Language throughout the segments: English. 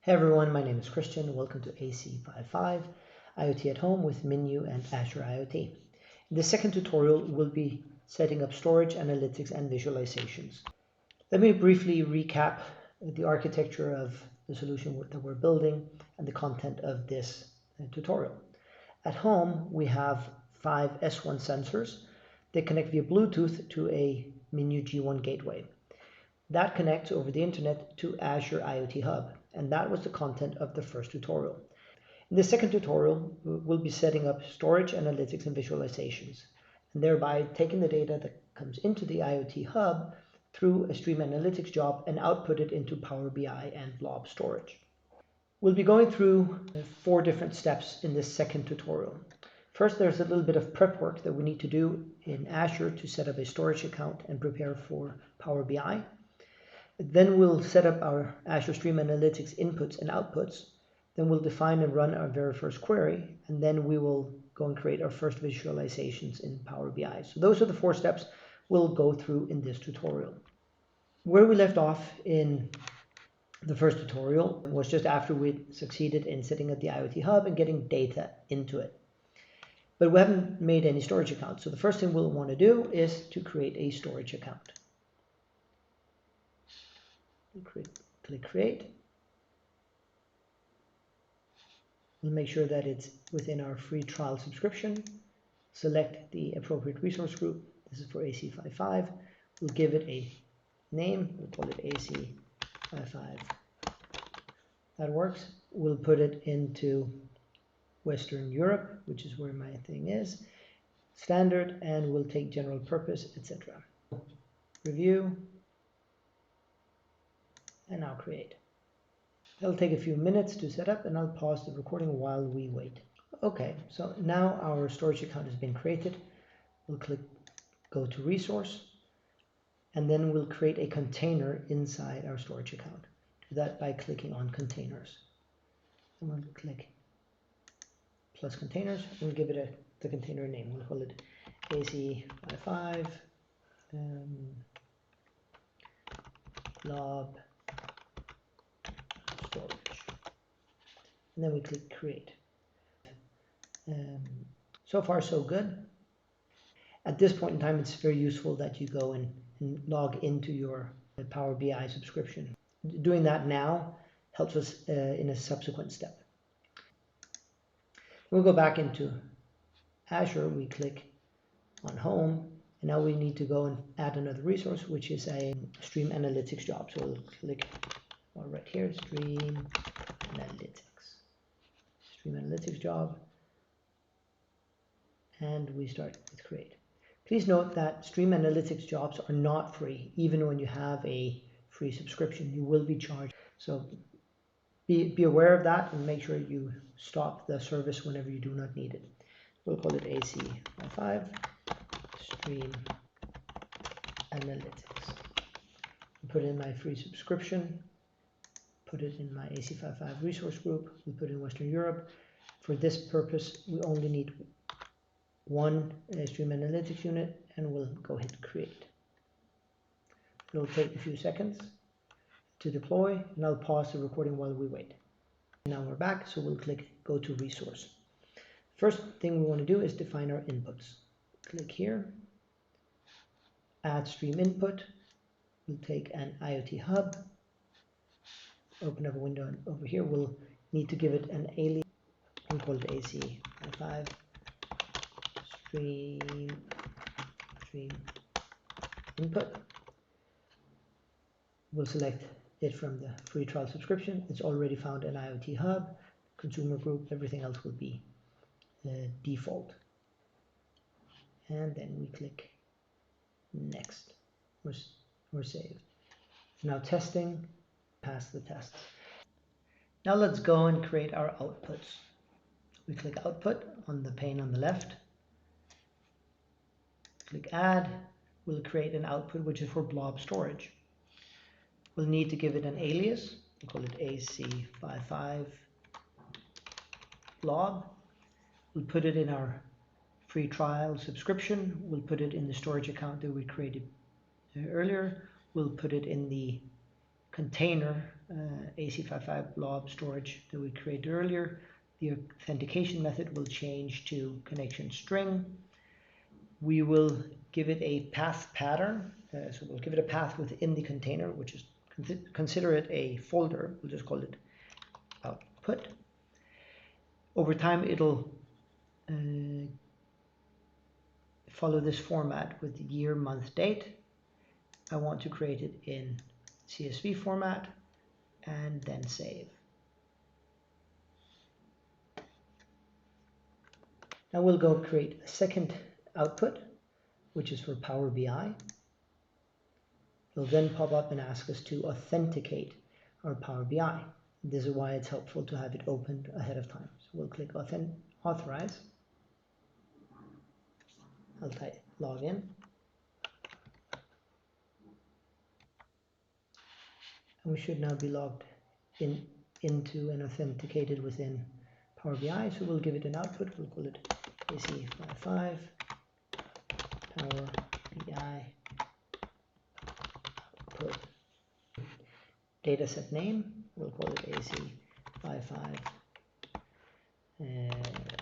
Hey everyone, my name is Christian. Welcome to AC55 IoT at Home with Minew and Azure IoT. In the second tutorial, we'll be setting up storage, analytics, and visualizations. Let me briefly recap the architecture of the solution that we're building and the content of this tutorial. At home, we have 5 S1 sensors. They connect via Bluetooth to a Minew G1 gateway. That connects over the internet to Azure IoT Hub, and that was the content of the first tutorial. In the second tutorial, we'll be setting up storage, analytics, and visualizations, and thereby taking the data that comes into the IoT Hub through a Stream Analytics Job and output it into PowerBI and Blob Storage. We'll be going through 4 different steps in this second tutorial. First, there's a little bit of prep work that we need to do in Azure to set up a storage account and prepare for PowerBI. Then we'll set up our Azure Stream Analytics inputs and outputs. Then we'll define and run our very first query, and then we will go and create our first visualizations in Power BI. So those are the 4 steps we'll go through in this tutorial. Where we left off in the first tutorial was just after we succeeded in setting up the IoT Hub and getting data into it. But we haven't made any storage accounts. So the first thing we'll want to do is to create a storage account. Click Create. We'll make sure that it's within our free trial subscription. Select the appropriate resource group. This is for AC55. We'll give it a name. We'll call it AC55. That works. We'll put it into Western Europe, which is where my thing is. Standard, and we'll take general purpose, etc. Review. And now create. It'll take a few minutes to set up, and I'll pause the recording while we wait. Okay, so now our storage account has been created. We'll click Go to Resource, and then we'll create a container inside our storage account. Do that by clicking on Containers. And we'll click plus Containers, and we'll give it the container name. We'll call it AC55 Blob Storage, and then we click Create. So far so good. At this point in time, it's very useful that you go and log into your Power BI subscription. Doing that now helps us in a subsequent step. We'll go back into Azure. We click on Home, and now we need to go and add another resource, which is a Stream Analytics Job. So we'll click right here, Stream Analytics Job, and we start with Create. Please note that Stream Analytics Jobs are not free. Even when you have a free subscription, you will be charged. So be aware of that and make sure you stop the service whenever you do not need it. We'll call it AC55 Stream Analytics. Put in my free subscription. Put it in my AC55 resource group. We put in Western Europe. For this purpose, we only need one Stream Analytics unit, and we'll go hit Create. It'll take a few seconds to deploy, and I'll pause the recording while we wait. Now we're back, so we'll click Go to Resource. First thing we want to do is define our inputs. Click here, Add Stream Input. We'll take an IoT Hub. Open up a window, and over here we'll need to give it an alias. We'll call it AC55 Stream Input. We'll select it from the free trial subscription. It's already found an IoT Hub, consumer group, everything else will be default. And then we click Next or Save. Now testing. Pass the tests. Now let's go and create our outputs. We click Output on the pane on the left. Click Add. We'll create an output which is for Blob Storage. We'll need to give it an alias. We'll call it AC55 Blob. We'll put it in our free trial subscription. We'll put it in the storage account that we created earlier. We'll put it in the container AC55 blob storage that we created earlier. The authentication method will change to connection string. We will give it a path pattern. So we'll give it a path within the container, which is, consider it a folder. We'll just call it output. Over time, it'll follow this format with year, month, date. I want to create it in CSV format and then save. Now we'll go create a second output, which is for PowerBI. It'll then pop up and ask us to authenticate our PowerBI. This is why it's helpful to have it opened ahead of time. So we'll click authorize. I'll type login. And we should now be logged into and authenticated within PowerBI. So we'll give it an output. We'll call it AC55 PowerBI output. Dataset name, we'll call it AC55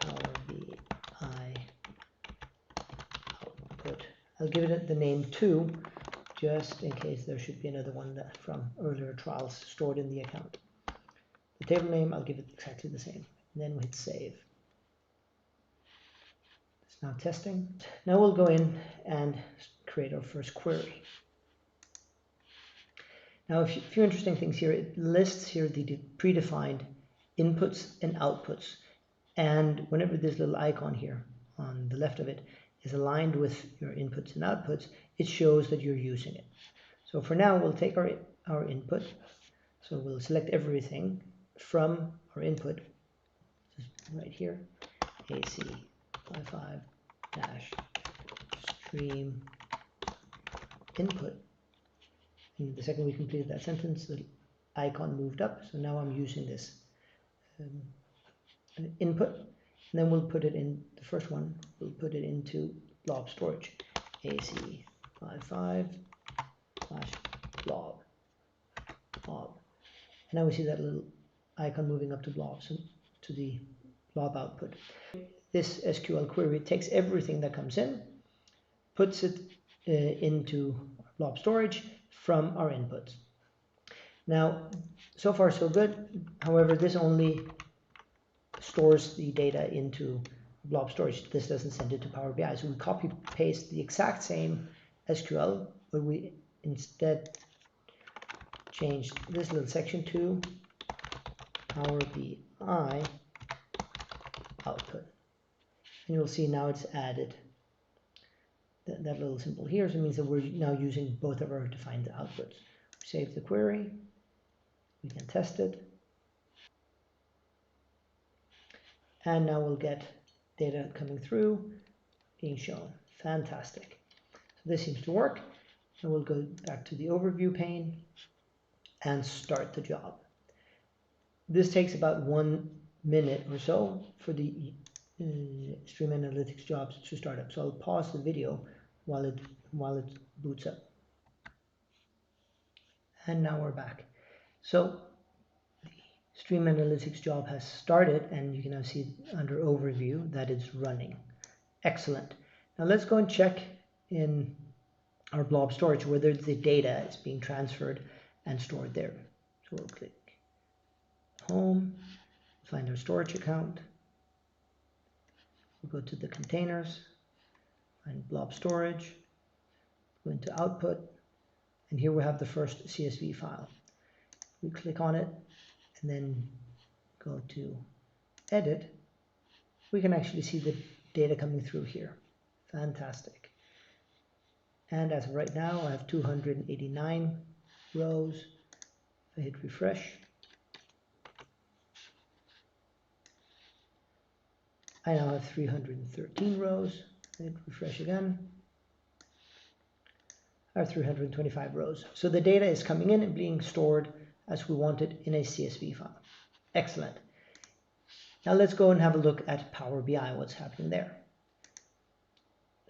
PowerBI output. I'll give it the name 2, just in case there should be another one that from earlier trials stored in the account. The table name, I'll give it exactly the same. And then we hit save. It's now testing. Now we'll go in and create our first query. Now, a few interesting things here. It lists here the predefined inputs and outputs. And whenever this little icon here on the left of it is aligned with your inputs and outputs, it shows that you're using it. So for now, we'll take our input. So we'll select everything from our input, just right here, AC55-stream input. And the second we completed that sentence, the icon moved up. So now I'm using this input. And then we'll put it in, the first one, we'll put it into Blob Storage, AC55/blob. And now we see that little icon moving up to blobs, to the blob output. This SQL query takes everything that comes in, puts it into Blob Storage from our inputs. Now, so far so good. However, this only stores the data into Blob Storage. This doesn't send it to PowerBI. So we copy paste the exact same SQL, but we instead change this little section to PowerBI output. And you'll see now it's added that little symbol here. So it means that we're now using both of our defined outputs. Save the query. We can test it. And now we'll get data coming through, being shown. Fantastic. So this seems to work. And we'll go back to the overview pane and start the job. This takes about 1 minute or so for the Stream Analytics jobs to start up. So I'll pause the video while it boots up. And now we're back. So the Stream Analytics job has started, and you can now see under overview that it's running. Excellent. Now let's go and check in our Blob Storage whether the data is being transferred and stored there. So we'll click Home, find our storage account. We'll go to the containers, find Blob Storage, go into Output, and here we have the first CSV file. We click on it and then go to Edit. We can actually see the data coming through here. Fantastic. And as of right now, I have 289 rows. If I hit refresh, I now have 313 rows. Hit refresh again. I have 325 rows. So the data is coming in and being stored as we want it in a CSV file. Excellent. Now let's go and have a look at PowerBI, what's happening there.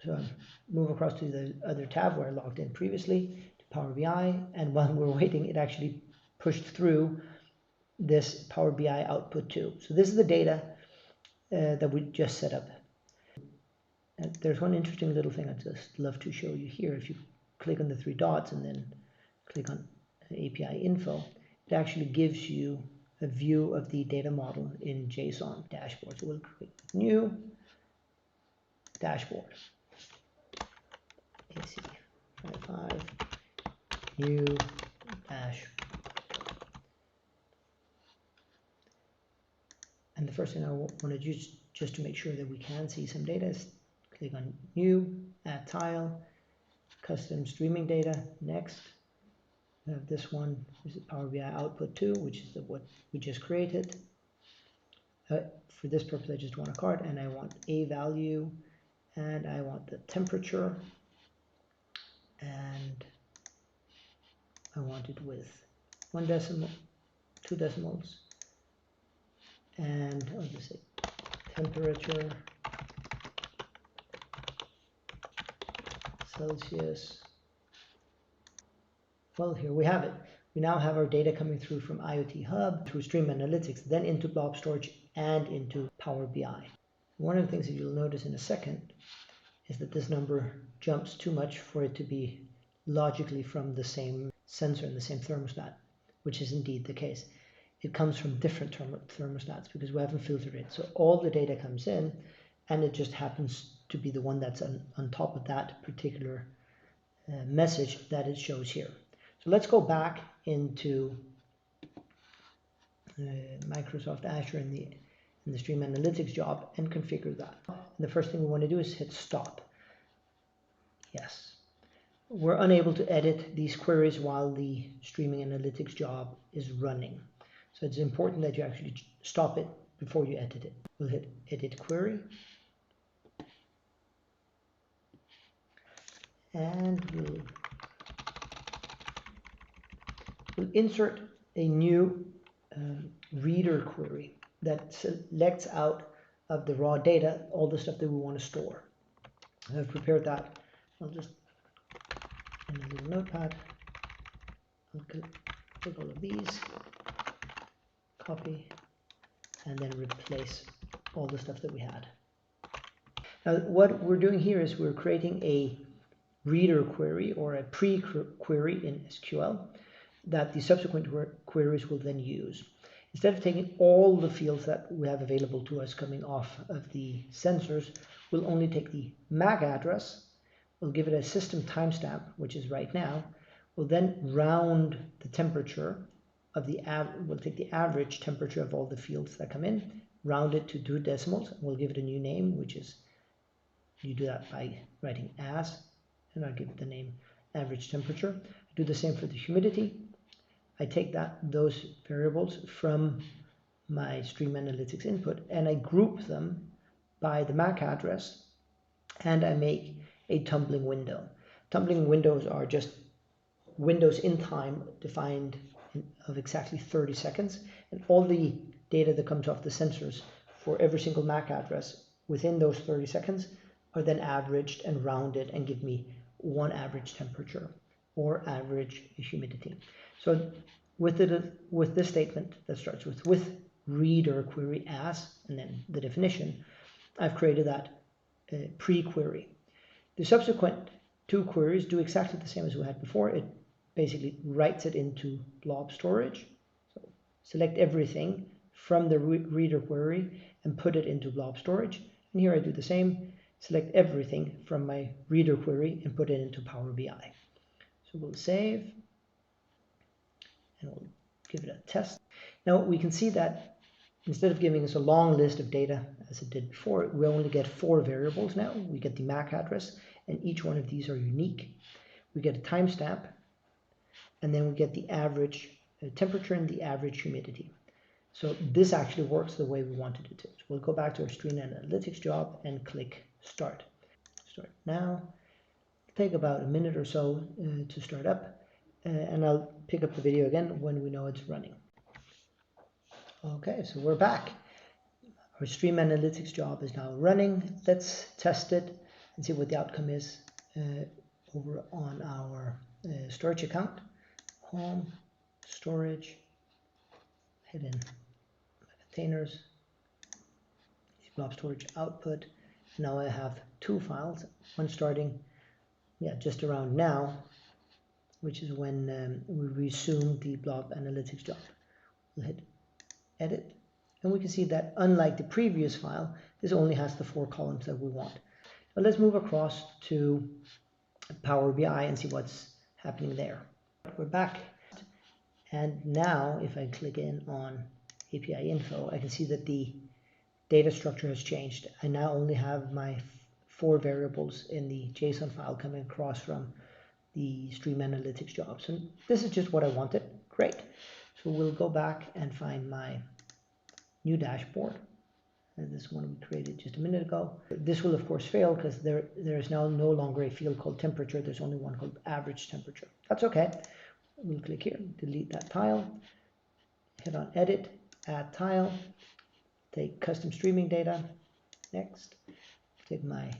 So I'll move across to the other tab where I logged in previously, to PowerBI, and while we're waiting, it actually pushed through this Power BI output too. So this is the data that we just set up. And there's one interesting little thing I'd just love to show you here. If you click on the three dots and then click on API info, it actually gives you a view of the data model in JSON dashboard. So we'll click new dashboard, AC55 new dash. And the first thing I want to do just to make sure that we can see some data is click on new, add tile, custom streaming data, next. We have this one, this is Power BI output 2, which is what we just created. For this purpose, I just want a card, and I want a value, and I want the temperature, and I want it with 1 decimal, 2 decimals, and I'll just say temperature Celsius. Well, here we have it. We now have our data coming through from IoT Hub, through Stream Analytics, then into Blob Storage and into Power BI. One of the things that you'll notice in a second is that this number jumps too much for it to be logically from the same sensor and the same thermostat, which is indeed the case. It comes from different thermostats because we haven't filtered it. So all the data comes in, and it just happens to be the one that's on top of that particular message that it shows here. So let's go back into Microsoft Azure in the Stream Analytics job and configure that. And the first thing we want to do is hit stop. Yes. We're unable to edit these queries while the Streaming Analytics job is running. So it's important that you actually stop it before you edit it. We'll hit edit query. And we'll insert a new reader query that selects out of the raw data all the stuff that we want to store. I've prepared that. I'll just, in a little notepad, I'll take all of these, copy, and then replace all the stuff that we had. Now what we're doing here is we're creating a reader query or a pre-query in SQL that the subsequent queries will then use. Instead of taking all the fields that we have available to us coming off of the sensors, we'll only take the MAC address, we'll give it a system timestamp, which is right now, we'll then round the temperature of we'll take the average temperature of all the fields that come in, round it to 2 decimals, and we'll give it a new name, which is, you do that by writing as, and I'll give it the name average temperature. I do the same for the humidity. I take those variables from my Stream Analytics input and I group them by the MAC address, and I make a tumbling window. Tumbling windows are just windows in time defined of exactly 30 seconds, and all the data that comes off the sensors for every single MAC address within those 30 seconds are then averaged and rounded and give me one average temperature or average humidity. So with this statement that starts with reader query as, and then the definition, I've created that pre-query. The subsequent 2 queries do exactly the same as we had before. It basically writes it into Blob Storage. So select everything from the reader query and put it into Blob Storage. And here I do the same. Select everything from my reader query and put it into Power BI. So we'll save and we'll give it a test. Now we can see that instead of giving us a long list of data as it did before, we only get 4 variables now. We get the MAC address, and each one of these are unique. We get a timestamp, and then we get the average temperature and the average humidity. So this actually works the way we wanted it to. So we'll go back to our Stream Analytics job and click Start. Start now. It'll take about a minute or so to start up, and I'll pick up the video again when we know it's running. Okay, so we're back. Our Stream Analytics job is now running. Let's test it and see what the outcome is over on our storage account. Home, storage, hit in containers, Blob Storage output. Now I have two files, one starting just around now, which is when we resume the Blob Analytics job. We'll hit edit, and we can see that unlike the previous file, this only has the 4 columns that we want. But let's move across to Power BI and see what's happening there. We're back, and now if I click in on API info, I can see that the data structure has changed. I now only have my 4 variables in the JSON file coming across from the Stream Analytics jobs, and this is just what I wanted. Great. So we'll go back and find my new dashboard, and this one we created just a minute ago. This will of course fail because there is now no longer a field called temperature. There's only one called average temperature. That's okay. We'll click here, delete that tile, hit on edit, add tile, take custom streaming data, next, take my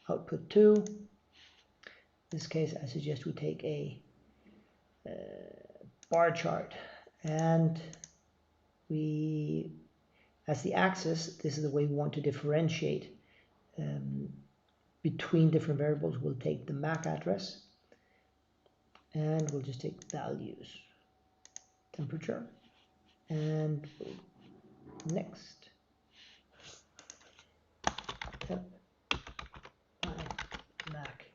output 2. In this case, I suggest we take a bar chart, and we, as the axis, this is the way we want to differentiate between different variables. We'll take the MAC address, and we'll just take values, temperature, and next, temp by MAC.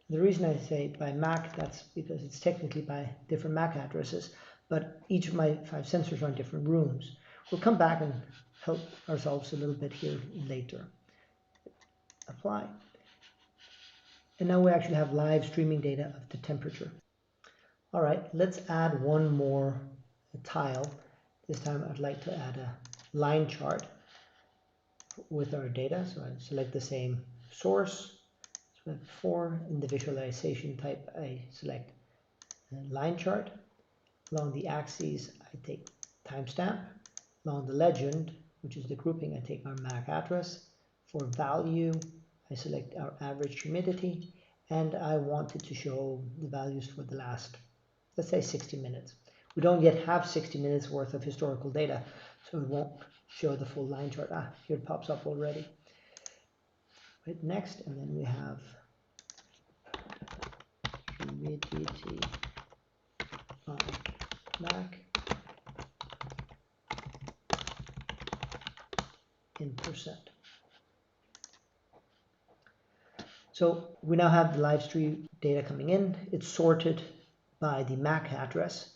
The reason I say by MAC, that's because it's technically by different MAC addresses, but each of my 5 sensors are in different rooms. We'll come back and help ourselves a little bit here later. Apply. And now we actually have live streaming data of the temperature. All right, let's add one more tile. This time I'd like to add a line chart with our data. So I select the same source. So before, in the visualization type, I select line chart. Along the axes, I take timestamp. Along the legend, which is the grouping, I take our MAC address. For value, I select our average humidity, and I wanted to show the values for the last, let's say, 60 minutes. We don't yet have 60 minutes worth of historical data, so it won't show the full line chart. Here it pops up already. Right, next, and then we have humidity on MAC in %. So we now have the live stream data coming in. It's sorted by the MAC address,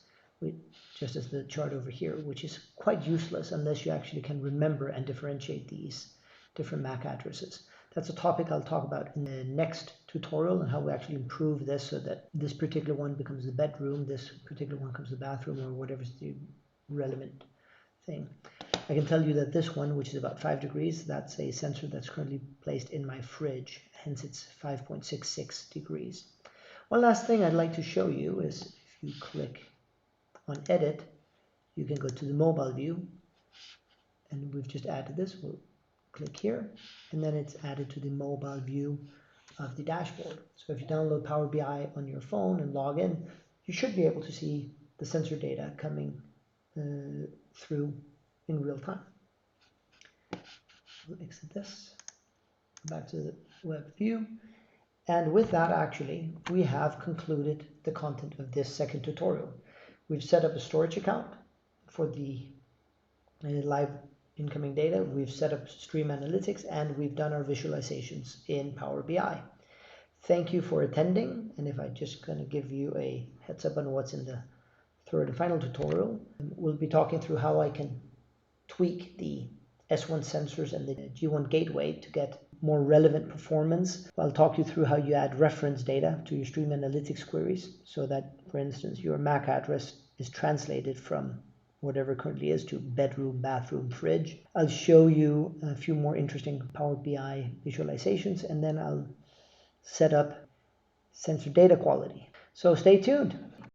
just as the chart over here, which is quite useless unless you actually can remember and differentiate these different MAC addresses. That's a topic I'll talk about in the next tutorial, and how we actually improve this so that this particular one becomes the bedroom, this particular one becomes the bathroom, or whatever's the relevant thing. I can tell you that this one, which is about 5 degrees, that's a sensor that's currently placed in my fridge, hence it's 5.66 degrees. One last thing I'd like to show you is if you click on edit, you can go to the mobile view, and we've just added this. We'll click here, and then it's added to the mobile view of the dashboard. So if you download Power BI on your phone and log in, you should be able to see the sensor data coming through in real time. We'll exit this, back to the web view, and with that actually we have concluded the content of this second tutorial. We've set up a storage account for the live incoming data, we've set up Stream Analytics, and we've done our visualizations in Power BI. Thank you for attending, and if I'm just going to give you a heads up on what's in the third and final tutorial, we'll be talking through how I can tweak the S1 sensors and the G1 gateway to get more relevant performance. I'll talk you through how you add reference data to your Stream Analytics queries so that, for instance, your MAC address is translated from whatever currently is to bedroom, bathroom, fridge. I'll show you a few more interesting Power BI visualizations, and then I'll set up sensor data quality. So stay tuned.